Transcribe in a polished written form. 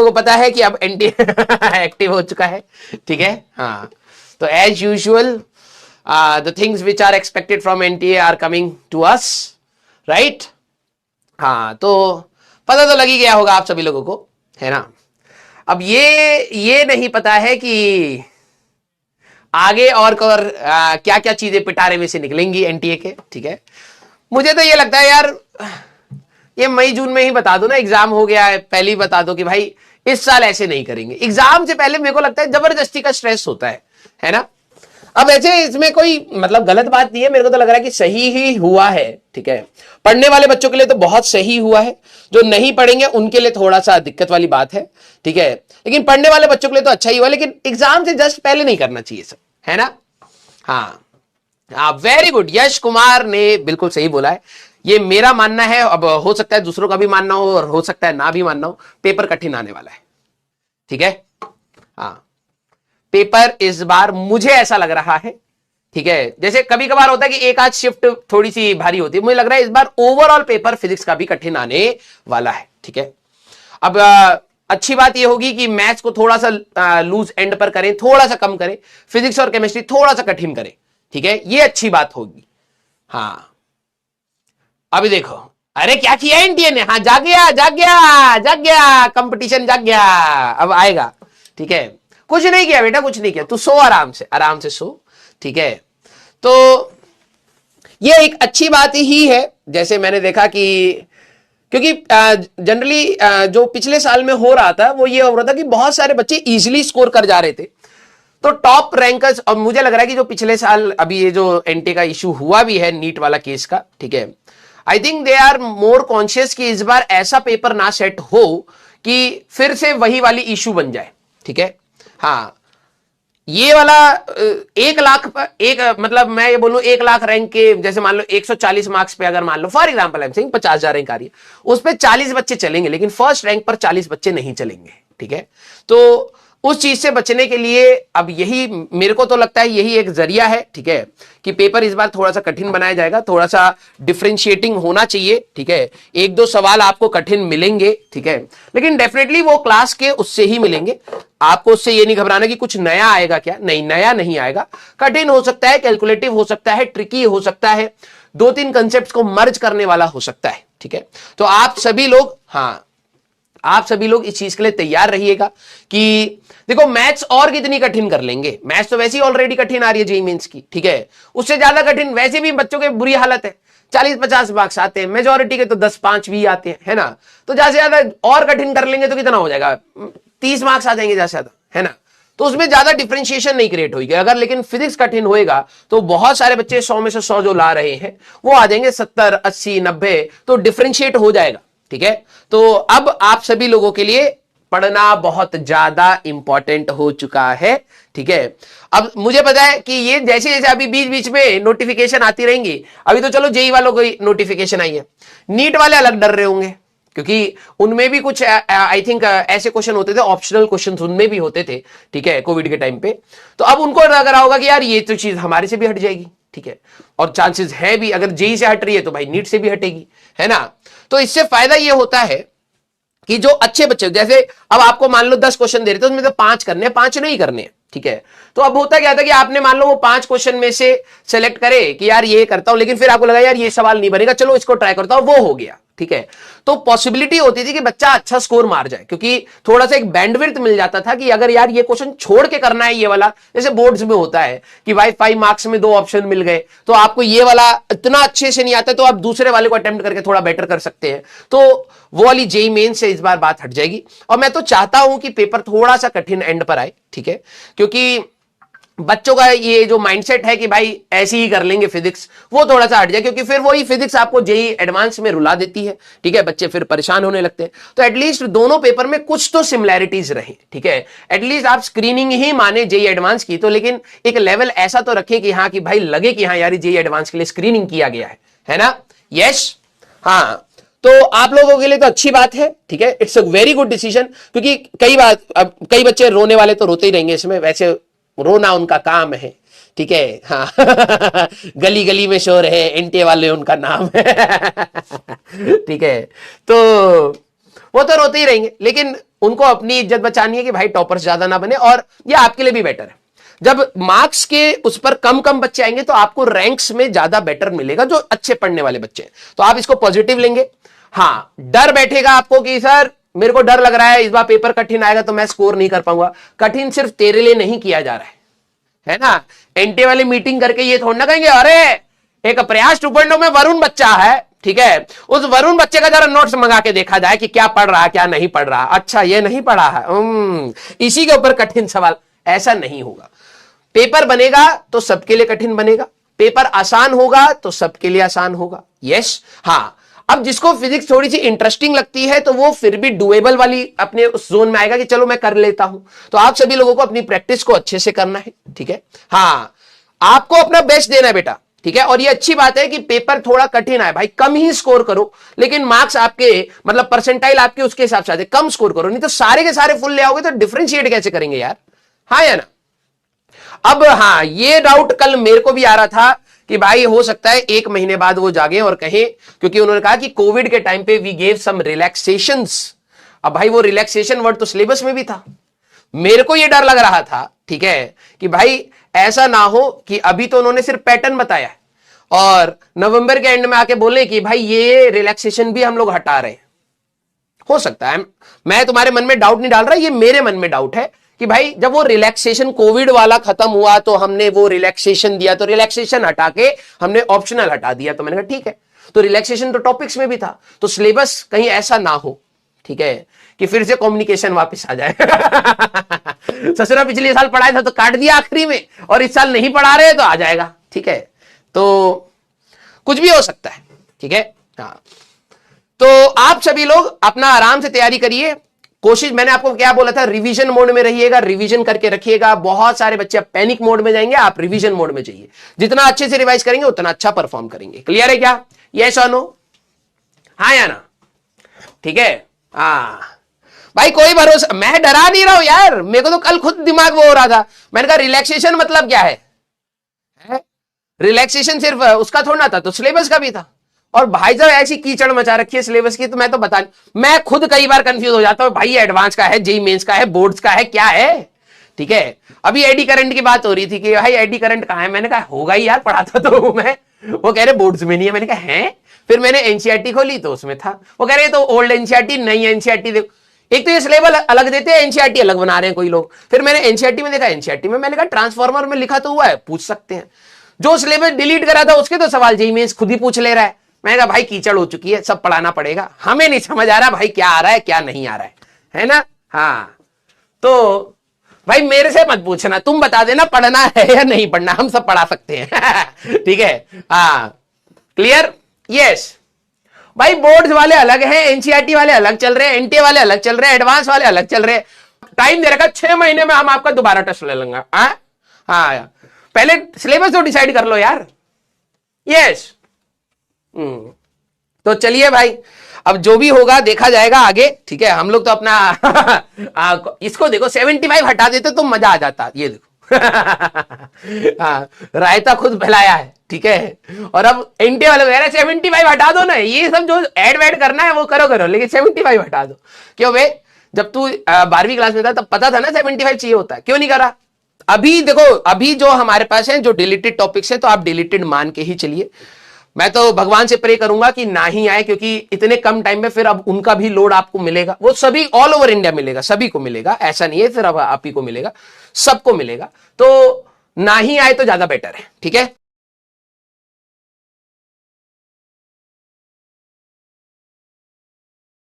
को पता है कि अब एनटीए एक्टिव हो चुका है, ठीक है। हाँ, तो as usual the things which are expected from NTA are coming to us, right. हाँ, तो पता तो लग ही गया होगा आप सभी लोगों को, है ना। अब ये नहीं पता है कि आगे और क्या क्या चीजें पिटारे में से निकलेंगी एनटीए के, ठीक है। मुझे तो ये लगता है यार, ये मई जून में ही बता दो ना, एग्जाम हो गया है पहले ही बता दो कि भाई इस साल ऐसे नहीं करेंगे। एग्जाम से पहले मेरे को लगता है जबरदस्ती का स्ट्रेस होता है ना। अब ऐसे इसमें कोई मतलब गलत बात नहीं है, मेरे को तो लग रहा है कि सही ही हुआ है, ठीक है। पढ़ने वाले बच्चों के लिए तो बहुत सही हुआ है, जो नहीं पढ़ेंगे उनके लिए थोड़ा सा दिक्कत वाली बात है, ठीक है। लेकिन पढ़ने वाले बच्चों के लिए तो अच्छा ही हुआ, लेकिन एग्जाम से जस्ट पहले नहीं करना चाहिए सब, है ना। हाँ, वेरी गुड, यश कुमार ने बिल्कुल सही बोला है। ये मेरा मानना है, अब हो सकता है दूसरों का भी मानना हो और हो सकता है ना भी मानना हो, पेपर कठिन आने वाला है, ठीक है। हाँ, पेपर इस बार मुझे ऐसा लग रहा है, ठीक है। जैसे कभी कभार होता है कि एक आध शिफ्ट थोड़ी सी भारी होती है, मुझे लग रहा है इस बार ओवरऑल पेपर फिजिक्स का भी कठिन आने वाला है, ठीक है। अब अच्छी बात यह होगी कि मैथ्स को थोड़ा सा लूज एंड पर करें, थोड़ा सा कम करें, फिजिक्स और केमिस्ट्री थोड़ा सा कठिन करें, ठीक है। ये अच्छी बात होगी। हाँ, अभी देखो, अरे क्या किया एनटीए ने, हाँ जाग गया जाग गया जाग गया, कंपटीशन जाग गया, अब आएगा, ठीक है। कुछ नहीं किया बेटा, कुछ नहीं किया, तू सो आराम से सो, ठीक है। तो ये एक अच्छी बात ही है, जैसे मैंने देखा कि क्योंकि जनरली जो पिछले साल में हो रहा था वो ये हो रहा था कि बहुत सारे बच्चे इजीली स्कोर कर जा रहे थे, तो टॉप रैंकर्स। और मुझे लग रहा है कि जो पिछले साल अभी ये जो एनटीए का इशू हुआ भी है नीट वाला केस का, ठीक है, I think they are more conscious कि इस बार ऐसा पेपर ना सेट हो कि फिर से वही वाली इशू बन जाए, ठीक है। हाँ, ये वाला 1 लाख एक मतलब मैं ये बोलूं 1 लाख रैंक के, जैसे मान लो 140 मार्क्स पे अगर मान लो for example I am saying 50,000 rank आ रही है, उस पे 40 बच्चे चलेंगे, लेकिन फर्स्ट रैंक पर 40 बच्चे नहीं चलेंगे, ठीक है। तो उस चीज से बचने के लिए अब यही मेरे को तो लगता है यही एक जरिया है, ठीक है, कि पेपर इस बार थोड़ा सा कठिन बनाया जाएगा, थोड़ा सा डिफरेंशिएटिंग होना चाहिए, ठीक है। 1-2 सवाल आपको कठिन मिलेंगे, ठीक है, लेकिन डेफिनेटली वो क्लास के उससे ही मिलेंगे। आपको उससे ये नहीं घबराना कि कुछ नया आएगा, क्या नहीं, नया नहीं आएगा। कठिन हो सकता है, कैलकुलेटिव हो सकता है, ट्रिकी हो सकता है, 2-3 कंसेप्ट को मर्ज करने वाला हो सकता है, ठीक है। तो आप सभी लोग, हाँ, आप सभी लोग इस चीज के लिए तैयार रहिएगा कि देखो मैथ्स और कितनी कठिन कर लेंगे, मैथ्स तो वैसे ही ऑलरेडी कठिन आ रही है जेईई मेंस की, ठीक है। उससे ज्यादा कठिन वैसे भी बच्चों के बुरी हालत है, 40-50 मार्क्स आते हैं, मेजोरिटी के तो 10-5 भी आते हैं, है ना। तो ज्यादा से ज्यादा और कठिन कर लेंगे तो कितना हो जाएगा, 30 मार्क्स आ जाएंगे ज्यादा से ज्यादा, है ना। तो उसमें ज्यादा डिफरेंशिएशन नहीं क्रिएट होगी। अगर लेकिन फिजिक्स कठिन होएगा तो बहुत सारे बच्चे 100 में से 100 जो ला रहे हैं वो आ जाएंगे 70, 80, 90, तो डिफरेंशिएट हो जाएगा, ठीक है। तो अब आप सभी लोगों के लिए पढ़ना बहुत ज्यादा इंपॉर्टेंट हो चुका है, ठीक है। अब मुझे पता है कि ये जैसे जैसे अभी बीच बीच में नोटिफिकेशन आती रहेंगी, अभी तो चलो जेई वालों को नोटिफिकेशन आई है, नीट वाले अलग डर रहे होंगे क्योंकि उनमें भी कुछ आई थिंक ऐसे क्वेश्चन होते थे, ऑप्शनल क्वेश्चन उनमें भी होते थे, ठीक है, कोविड के टाइम पे। तो अब उनको लग रहा होगा कि यार ये तो चीज हमारे से भी हट जाएगी, ठीक है, और चांसेस है भी, अगर जेई से हट रही है तो भाई नीट से भी हटेगी, है ना। तो इससे फायदा ये होता है कि जो अच्छे बच्चे, जैसे अब आपको मान लो 10 क्वेश्चन दे रहे थे, उसमें तो 5 करने हैं, 5 नहीं करने हैं, ठीक है। तो अब होता क्या था कि आपने मान लो वो 5 क्वेश्चन में से सेलेक्ट करे कि यार ये करता हूं, लेकिन फिर आपको लगा यार ये सवाल नहीं बनेगा, चलो इसको ट्राई करता हूं, वो हो गया, ठीक है। तो पॉसिबिलिटी होती थी कि बच्चा अच्छा स्कोर मार जाए, क्योंकि थोड़ा सा एक बैंडविड्थ मिल जाता था कि अगर यार ये क्वेश्चन छोड़ के करना है ये वाला, जैसे बोर्ड्स में होता है कि भाई 5 मार्क्स में 2 ऑप्शन मिल गए, तो आपको ये वाला इतना अच्छे से नहीं आता तो आप दूसरे वाले को अटेम्प्ट करके थोड़ा बेटर कर सकते हैं। तो वो वाली जेईई मेन से इस बार बात हट जाएगी, और मैं तो चाहता हूं कि पेपर थोड़ा सा कठिन एंड पर आए, ठीक है, क्योंकि बच्चों का ये जो माइंडसेट है कि भाई ऐसे ही कर लेंगे फिजिक्स, वो थोड़ा सा हट जाए, क्योंकि फिर वही फिजिक्स आपको जेईई एडवांस में रुला देती है, ठीक है, बच्चे फिर परेशान होने लगते हैं। तो एटलीस्ट दोनों पेपर में कुछ तो सिमिलैरिटीज रहे, ठीक है। एटलीस्ट आप स्क्रीनिंग ही माने जेईई एडवांस की, तो लेकिन एक लेवल ऐसा तो रखें कि हाँ, कि भाई लगे कि हाँ यार जेईई एडवांस के लिए स्क्रीनिंग किया गया है ना। यस, हाँ, तो आप लोगों के लिए तो अच्छी बात है, ठीक है, it's a very good decision, क्योंकि कई बच्चे रोने वाले तो रोते ही रहेंगे इसमें, वैसे रोना उनका काम है, ठीक है। हाँ गली गली में शोर है, एनटीए वाले उनका नाम है ठीक है। तो वो तो रोते ही रहेंगे, लेकिन उनको अपनी इज्जत बचानी है कि भाई टॉपर्स ज्यादा ना बने, और ये आपके लिए भी बेटर है। जब मार्क्स के उस पर कम कम बच्चे आएंगे तो आपको रैंक्स में ज्यादा बेटर मिलेगा, जो अच्छे पढ़ने वाले बच्चे हैं। तो आप इसको पॉजिटिव लेंगे। हाँ, डर बैठेगा आपको कि सर मेरे को डर लग रहा है इस बार पेपर कठिन आएगा तो मैं स्कोर नहीं कर पाऊंगा। कठिन सिर्फ तेरे लिए नहीं किया जा रहा है ना। एनटीए वाली मीटिंग करके ये थोड़ा ना कहेंगे अरे एक प्रयास 2.0 में वरुण बच्चा है, ठीक है, उस वरुण बच्चे का जरा नोट्स मंगा के देखा जाए कि क्या पढ़ रहा है क्या नहीं पढ़ रहा, अच्छा ये नहीं पढ़ा है, इसी के ऊपर कठिन सवाल। ऐसा नहीं होगा। पेपर बनेगा तो सबके लिए कठिन बनेगा, पेपर आसान होगा तो सबके लिए आसान होगा। यस, हाँ। अब जिसको फिजिक्स थोड़ी सी इंटरेस्टिंग लगती है तो वो फिर भी डुएबल वाली अपने उस जोन में आएगा कि चलो मैं कर लेता हूं। तो आप सभी लोगों को अपनी प्रैक्टिस को अच्छे से करना है, ठीक है। हाँ, आपको अपना बेस्ट देना है बेटा, ठीक है। और ये अच्छी बात है कि पेपर थोड़ा कठिन आए भाई, कम ही स्कोर करो, लेकिन मार्क्स आपके मतलब परसेंटाइल आपके उसके हिसाब से कम स्कोर करो, नहीं तो सारे के सारे फुल ले आओगे तो डिफरेंशिएट कैसे करेंगे यार, हाँ या ना। अब हाँ, ये डाउट कल मेरे को भी आ रहा था कि भाई हो सकता है 1 महीने बाद वो जागे और कहें, क्योंकि उन्होंने कहा कि कोविड के टाइम पे वी गेव सम रिलैक्सेशंस। अब भाई वो रिलैक्सेशन वर्ड तो सिलेबस में भी था। मेरे को ये डर लग रहा था, ठीक है, कि भाई ऐसा ना हो कि अभी तो उन्होंने सिर्फ पैटर्न बताया है और नवंबर के एंड में आके बोले कि भाई ये रिलैक्सेशन भी हम लोग हटा रहे हैं। हो सकता है, मैं तुम्हारे मन में डाउट नहीं डाल रहा, ये मेरे मन में डाउट है कि भाई जब वो रिलैक्सेशन कोविड वाला खत्म हुआ तो हमने वो रिलैक्सेशन दिया, तो रिलैक्सेशन हटा के हमने ऑप्शनल हटा दिया। तो मैंने कहा ठीक है, तो रिलैक्सेशन तो टॉपिक्स में भी था, तो सिलेबस कहीं ऐसा ना हो, ठीक है, कि फिर से कम्युनिकेशन वापस आ जाए ससुरा पिछले साल पढ़ाया था तो काट दिया आखिरी में, और इस साल नहीं पढ़ा रहे तो आ जाएगा, ठीक है। तो कुछ भी हो सकता है, ठीक है। हाँ, तो आप सभी लोग अपना आराम से तैयारी करिए। कोशिश, मैंने आपको क्या बोला था, रिवीजन मोड में रहिएगा, रिवीजन करके रखिएगा। बहुत सारे बच्चे पैनिक मोड में जाएंगे, आप रिवीजन मोड में जाइए। जितना अच्छे से रिवाइज करेंगे उतना अच्छा परफॉर्म करेंगे। क्लियर है क्या? यस और नो, हाँ या ना? ठीक है। हाँ भाई, कोई भरोसा, मैं डरा नहीं रहा हूं यार, मेरे को तो कल खुद दिमाग वो हो रहा था। मैंने कहा रिलैक्सेशन मतलब क्या है? रिलैक्सेशन सिर्फ उसका थोड़ा था, तो सिलेबस का भी था। और भाई साहब ऐसी कीचड़ मचा रखी है सिलेबस की, तो मैं तो बता, मैं खुद कई बार कंफ्यूज हो जाता हूं भाई, एडवांस का है, जेई मेंस का है, बोर्ड्स का है, क्या है? ठीक है। अभी एडी करंट की बात हो रही थी कि भाई एडी करंट कहां है, मैंने कहा होगा ही यार, पढ़ाता तो मैं। वो कह रहे बोर्ड्स में नहीं है, मैंने कहा है। फिर मैंने एनसीईआरटी खोली तो उसमें था। वो कह रहे तो ओल्ड एनसीईआरटी नई एनसीईआरटी देखो, एक तो ये सिलेबस अलग देते हैं, एनसीईआरटी अलग बना रहे हैं कोई लोग। फिर मैंने एनसीईआरटी में देखा, एनसीईआरटी में मैंने कहा ट्रांसफॉर्मर में लिखा तो हुआ है, पूछ सकते हैं। जो सिलेबस डिलीट करा था उसके तो सवाल जेई मेंस खुद ही पूछ ले रहा है। मैंने कहा भाई कीचड़ हो चुकी है, सब पढ़ाना पड़ेगा। हमें नहीं समझ आ रहा भाई क्या आ रहा है क्या नहीं आ रहा है ना? हाँ, तो भाई मेरे से मत पूछना, तुम बता देना पढ़ना है या नहीं पढ़ना, हम सब पढ़ा सकते हैं ठीक है। हाँ, क्लियर? यस भाई, बोर्ड्स वाले अलग हैं, एनसीईआरटी वाले अलग चल रहे हैं, एनटीए वाले अलग चल रहे हैं, एडवांस वाले अलग चल रहे हैं। टाइम दे रखा 6 महीने में हम आपका दोबारा टेस्ट ले लेंगे। हाँ, पहले सिलेबस तो डिसाइड कर लो यार। यस, तो चलिए भाई, अब जो भी होगा देखा जाएगा आगे, ठीक है। हम लोग तो अपना इसको देखो, 75 हटा देते तो मजा आ जाता। ये देखो रायता खुद फैलाया है, ठीक है। और अब एनटीए वाले कह रहे 75 हटा दो ना, ये सब जो एड वेड करना है वो करो, लेकिन 75 हटा दो। क्यों भाई, जब तू 12वीं क्लास में था तब पता था ना 75 चाहिए होता है, क्यों नहीं करा? अभी देखो, अभी जो हमारे पास है जो डिलीटेड टॉपिक्स है, तो आप डिलीटेड मान के ही चलिए। मैं तो भगवान से प्रे करूंगा कि ना ही आए, क्योंकि इतने कम टाइम में फिर अब उनका भी लोड आपको मिलेगा। वो सभी ऑल ओवर इंडिया मिलेगा, सभी को मिलेगा, ऐसा नहीं है सिर्फ आप ही को मिलेगा, सबको मिलेगा। तो ना ही आए तो ज्यादा बेटर है, ठीक है।